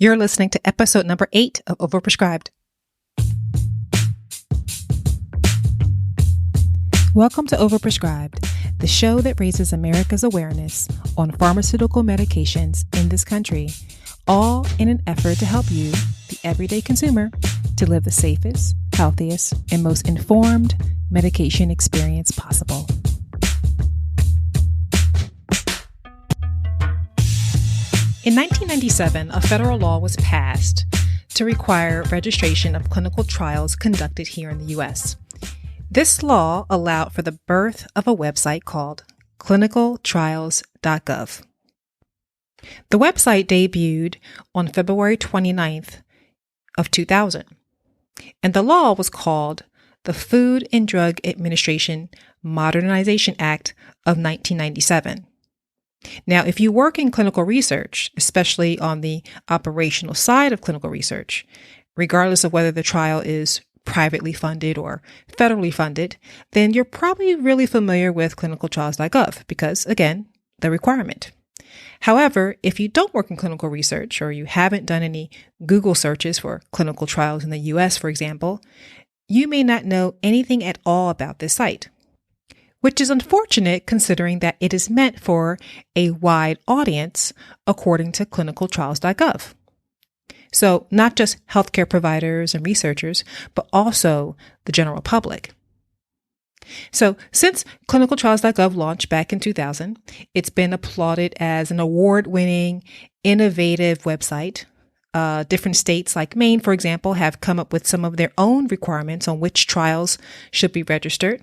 You're listening to episode number 8 of Overprescribed. Welcome to Overprescribed, the show that raises America's awareness on pharmaceutical medications in this country, all in an effort to help you, the everyday consumer, to live the safest, healthiest, and most informed medication experience possible. In 1997, a federal law was passed to require registration of clinical trials conducted here in the U.S. This law allowed for the birth of a website called ClinicalTrials.gov. The website debuted on February 29th of 2000, and the law was called the Food and Drug Administration Modernization Act of 1997. Now, if you work in clinical research, especially on the operational side of clinical research, regardless of whether the trial is privately funded or federally funded, then you're probably really familiar with ClinicalTrials.gov because, again, the requirement. However, if you don't work in clinical research or you haven't done any Google searches for clinical trials in the US, for example, you may not know anything at all about this site, which is unfortunate considering that it is meant for a wide audience according to ClinicalTrials.gov. So not just healthcare providers and researchers, but also the general public. So since ClinicalTrials.gov launched back in 2000, it's been applauded as an award-winning, innovative website. Different states like Maine, for example, have come up with some of their own requirements on which trials should be registered.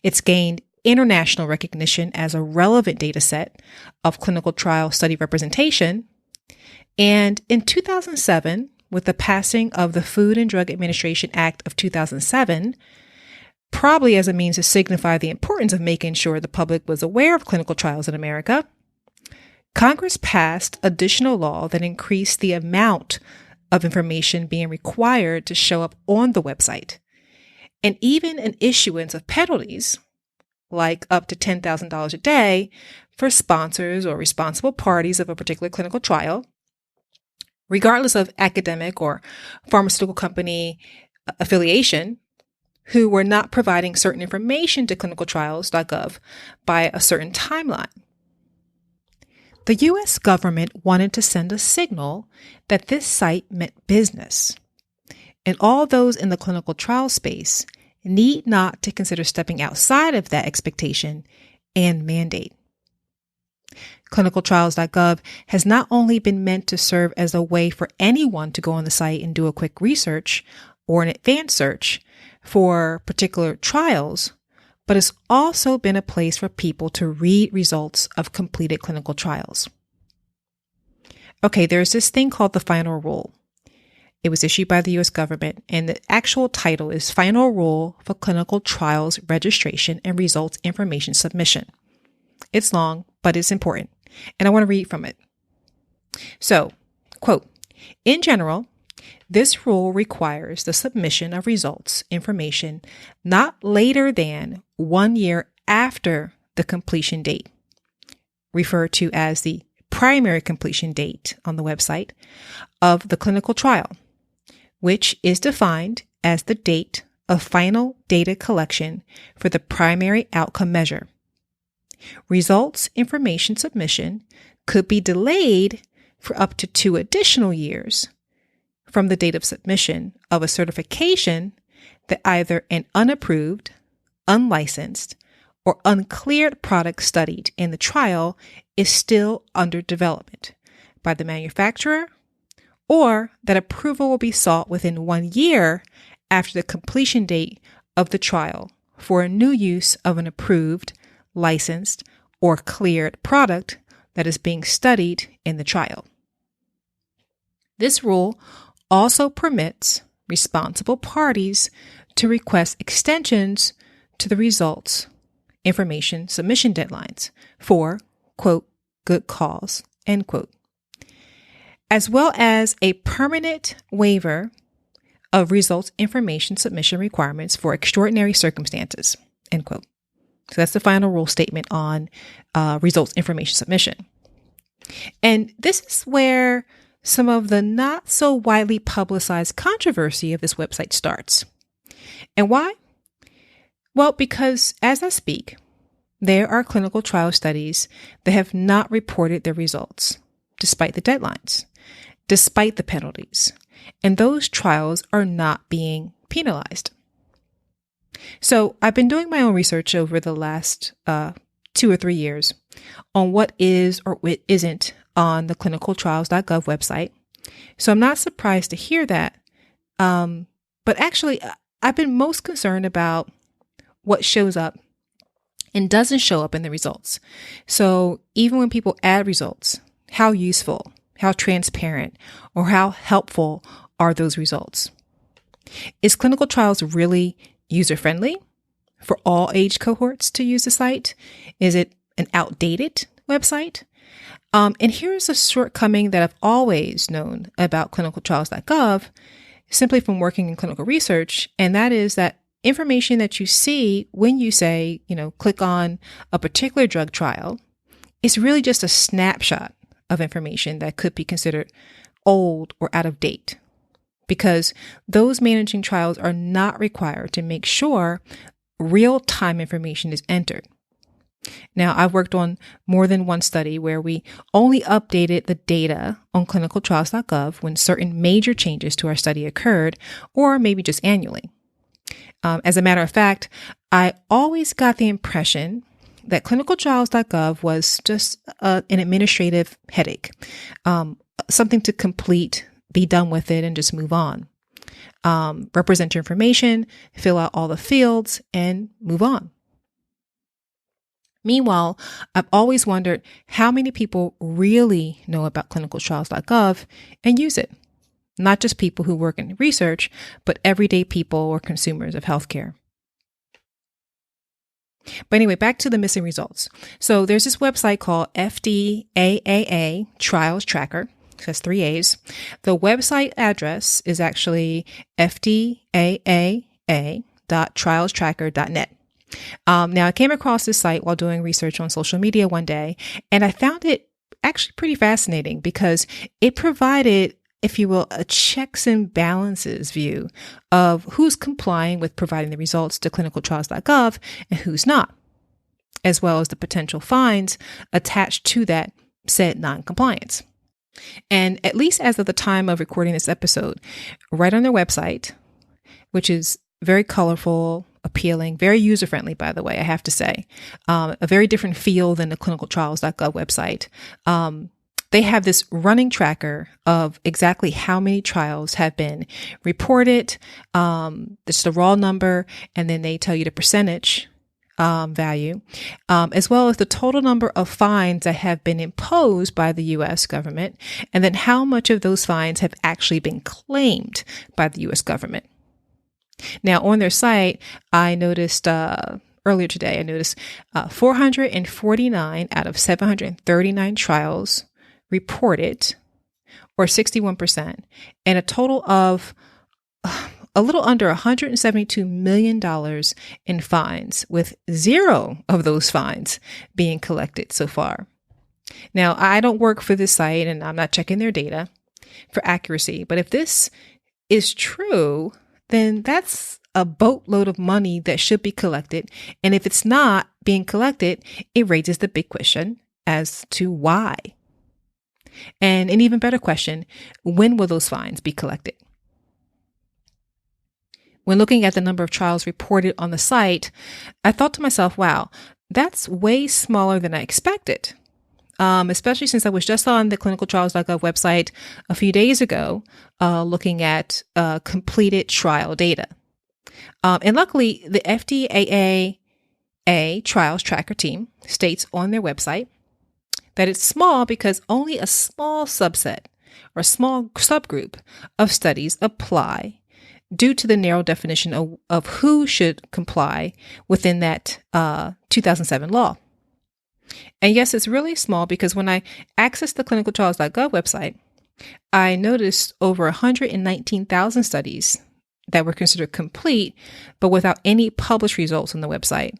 It's gained international recognition as a relevant data set of clinical trial study representation. And in 2007, with the passing of the Food and Drug Administration Act of 2007, probably as a means to signify the importance of making sure the public was aware of clinical trials in America, Congress passed additional law that increased the amount of information being required to show up on the website, and even an issuance of penalties, like up to $10,000 a day for sponsors or responsible parties of a particular clinical trial, regardless of academic or pharmaceutical company affiliation, who were not providing certain information to ClinicalTrials.gov by a certain timeline. The U.S. government wanted to send a signal that this site meant business, and all those in the clinical trial space need not to consider stepping outside of that expectation and mandate. ClinicalTrials.gov has not only been meant to serve as a way for anyone to go on the site and do a quick research or an advanced search for particular trials, but it's also been a place for people to read results of completed clinical trials. Okay, there's this thing called the final rule. It was issued by the U.S. government, and the actual title is Final Rule for Clinical Trials Registration and Results Information Submission. It's long, but it's important, and I want to read from it. So, quote, in general, this rule requires the submission of results information not later than 1 year after the completion date, referred to as the primary completion date on the website of the clinical trial, which is defined as the date of final data collection for the primary outcome measure. Results information submission could be delayed for up to 2 additional years from the date of submission of a certification that either an unapproved, unlicensed, or uncleared product studied in the trial is still under development by the manufacturer, or that approval will be sought within 1 year after the completion date of the trial for a new use of an approved, licensed, or cleared product that is being studied in the trial. This rule also permits responsible parties to request extensions to the results information submission deadlines for, quote, good cause, end quote, as well as a permanent waiver of results information submission requirements for extraordinary circumstances, end quote. So that's the final rule statement on results information submission. And this is where some of the not so widely publicized controversy of this website starts. And why? Well, because as I speak, there are clinical trial studies that have not reported their results, despite the deadlines, despite the penalties, and those trials are not being penalized. So I've been doing my own research over the last 2 or 3 years on what is or what isn't on the ClinicalTrials.gov website. So I'm not surprised to hear that. But actually, I've been most concerned about what shows up and doesn't show up in the results. So even when people add results, how useful, how transparent, or how helpful are those results? Is Clinical Trials really user-friendly for all age cohorts to use the site? Is it an outdated website? And here's a shortcoming that I've always known about ClinicalTrials.gov, simply from working in clinical research, and that is that information that you see when you say, click on a particular drug trial is really just a snapshot of information that could be considered old or out of date, because those managing trials are not required to make sure real-time information is entered. Now, I've worked on more than one study where we only updated the data on ClinicalTrials.gov when certain major changes to our study occurred, or maybe just annually. As a matter of fact, I always got the impression that ClinicalTrials.gov was just an administrative headache, something to complete, be done with it, and just move on. Represent your information, fill out all the fields, and move on. Meanwhile, I've always wondered how many people really know about ClinicalTrials.gov and use it. Not just people who work in research, but everyday people or consumers of healthcare. But anyway, back to the missing results. So there's this website called FDAAA Trials Tracker. It has 3 A's. The website address is actually fdaaa.trialstracker.net. Now, I came across this site while doing research on social media one day, and I found it actually pretty fascinating because it provided, if you will, a checks and balances view of who's complying with providing the results to ClinicalTrials.gov and who's not, as well as the potential fines attached to that said non-compliance. And at least as of the time of recording this episode, right on their website, which is very colorful, appealing, very user-friendly, by the way, I have to say, a very different feel than the ClinicalTrials.gov website. They have this running tracker of exactly how many trials have been reported. It's the raw number, and then they tell you the percentage value, as well as the total number of fines that have been imposed by the U.S. government, and then how much of those fines have actually been claimed by the U.S. government. Now, on their site, I noticed earlier today, 449 out of 739 trials reported, or 61%, and a total of a little under $172 million in fines, with 0 of those fines being collected so far. Now, I don't work for this site, and I'm not checking their data for accuracy, but if this is true, then that's a boatload of money that should be collected. And if it's not being collected, it raises the big question as to why. And an even better question, when will those fines be collected? When looking at the number of trials reported on the site, I thought to myself, wow, that's way smaller than I expected. Especially since I was just on the ClinicalTrials.gov website a few days ago, looking at completed trial data. And luckily, the FDAAA Trials Tracker team states on their website that it's small because only a small subset or a small subgroup of studies apply due to the narrow definition of who should comply within that 2007 law. And yes, it's really small because when I accessed the ClinicalTrials.gov website, I noticed over 119,000 studies that were considered complete, but without any published results on the website,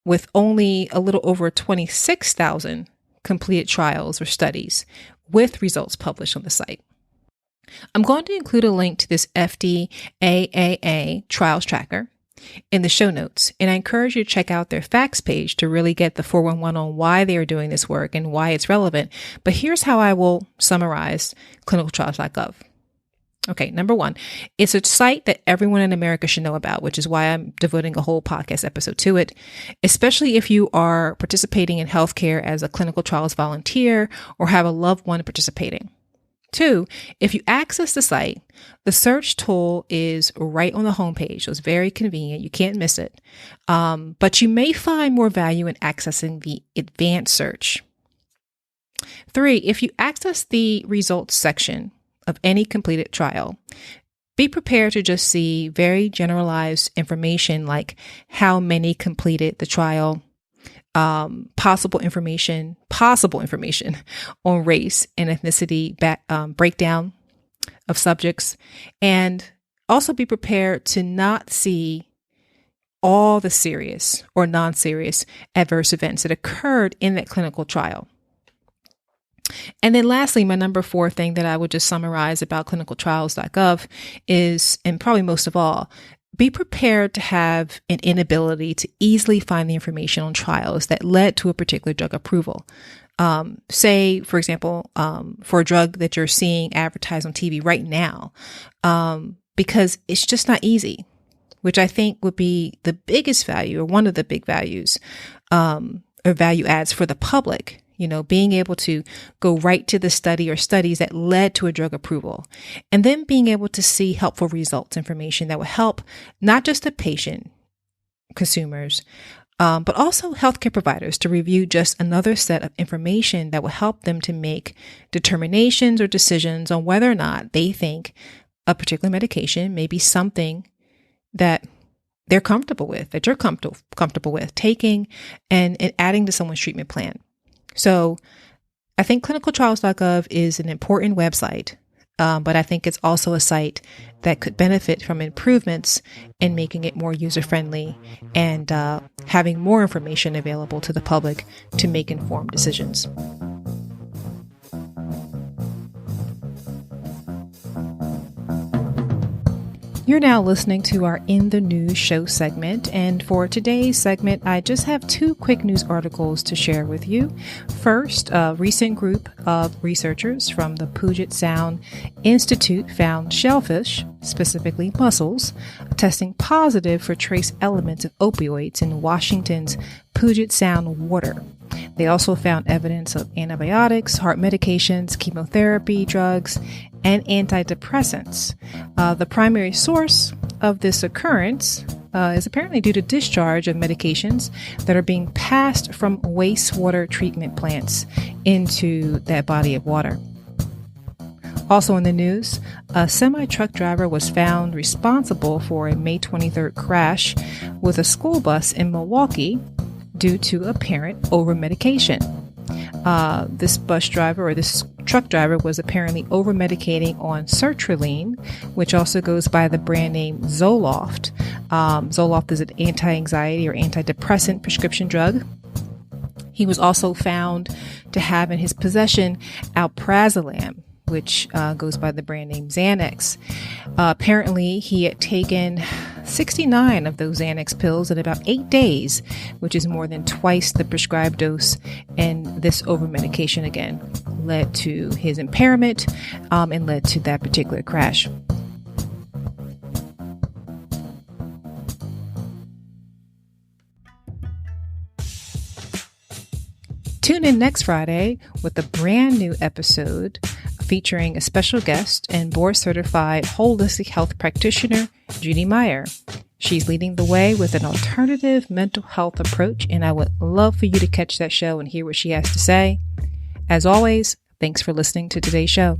with only a little over 26,000 completed trials or studies with results published on the site. I'm going to include a link to this FDAAA trials tracker in the show notes, and I encourage you to check out their facts page to really get the 411 on why they are doing this work and why it's relevant. But here's how I will summarize ClinicalTrials.gov. Okay, number one, it's a site that everyone in America should know about, which is why I'm devoting a whole podcast episode to it, especially if you are participating in healthcare as a clinical trials volunteer or have a loved one participating. Two, if you access the site, the search tool is right on the homepage, so it's very convenient. You can't miss it. But you may find more value in accessing the advanced search. Three, if you access the results section of any completed trial, be prepared to just see very generalized information like how many completed the trial, possible information on race and ethnicity breakdown of subjects, and also be prepared to not see all the serious or non-serious adverse events that occurred in that clinical trial. And then lastly, my number 4 thing that I would just summarize about ClinicalTrials.gov is, and probably most of all, be prepared to have an inability to easily find the information on trials that led to a particular drug approval. Say, for example, for a drug that you're seeing advertised on TV right now, because it's just not easy, which I think would be the biggest value or one of the big values or value adds for the public. Being able to go right to the study or studies that led to a drug approval, and then being able to see helpful results information that will help not just the patient, consumers, but also healthcare providers to review just another set of information that will help them to make determinations or decisions on whether or not they think a particular medication may be something that they're comfortable with, that you're comfortable with taking and adding to someone's treatment plan. So I think ClinicalTrials.gov is an important website, but I think it's also a site that could benefit from improvements in making it more user-friendly and having more information available to the public to make informed decisions. You're now listening to our In the News show segment, and for today's segment, I just have 2 quick news articles to share with you. First, a recent group of researchers from the Puget Sound Institute found shellfish, specifically mussels, testing positive for trace elements of opioids in Washington's Puget Sound water. They also found evidence of antibiotics, heart medications, chemotherapy, drugs, and antidepressants. The primary source of this occurrence is apparently due to discharge of medications that are being passed from wastewater treatment plants into that body of water. Also in the news, a semi-truck driver was found responsible for a May 23rd crash with a school bus in Milwaukee due to apparent over-medication. This bus driver or this truck driver was apparently over-medicating on sertraline, which also goes by the brand name Zoloft. Zoloft is an anti-anxiety or antidepressant prescription drug. He was also found to have in his possession alprazolam, which goes by the brand name Xanax. Apparently, he had taken 69 of those Xanax pills in about 8 days, which is more than twice the prescribed dose. And this over-medication, again, led to his impairment and led to that particular crash. Tune in next Friday with a brand new episode featuring a special guest and board-certified holistic health practitioner, Judy Meyer. She's leading the way with an alternative mental health approach, and I would love for you to catch that show and hear what she has to say. As always, thanks for listening to today's show.